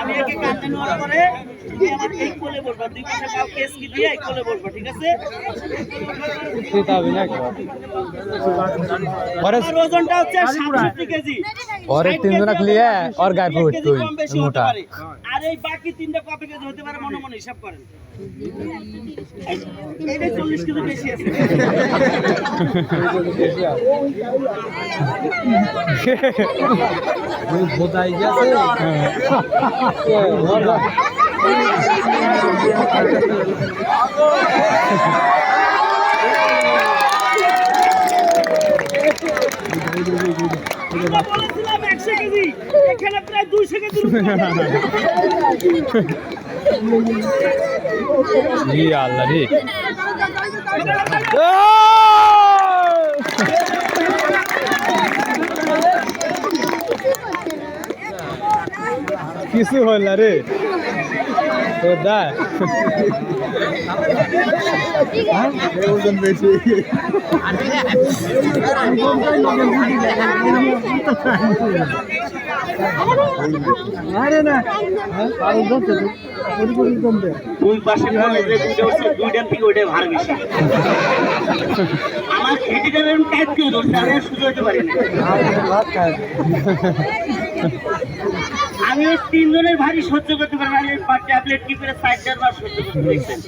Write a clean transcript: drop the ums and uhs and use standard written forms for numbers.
আমি একে কাঁদতে নেওয়ার পরে তুমি আমার এই কোলে বলবা, দুই পাশে পাও কেস কি দিয়ে এই কোলে বলবা, ঠিক আছে? ওজনটা হচ্ছে 67 কেজি। और एक 3 जना लिए और गाय फूट তুই মোটা। আর এই বাকি তিনটা কত কেজি হতে পারে মনে মনে হিসাব করেন। এইটা 40 কেজি বেশি আছে। বোঝাই গেছে বলেছিলাম 100 কেজি, এখানে প্রায় 200 কেজি। জি আল্লাহ রে কিছু হল না রে তো দা ওজন বেশি আরে না দুই পাশে কলেজে দুইটা হচ্ছে, দুইটার থেকে ওইটা ভার বেশি। আমার খেটে যাবে টাইপ কেউ ধরতে আমি সুযোগ হতে পারি না। আমি ওই 3 জনের ভারী সহ্য করতে পারি না। ট্যাবলেট কি করে 4 বার সহ্য করতে দেখছেন।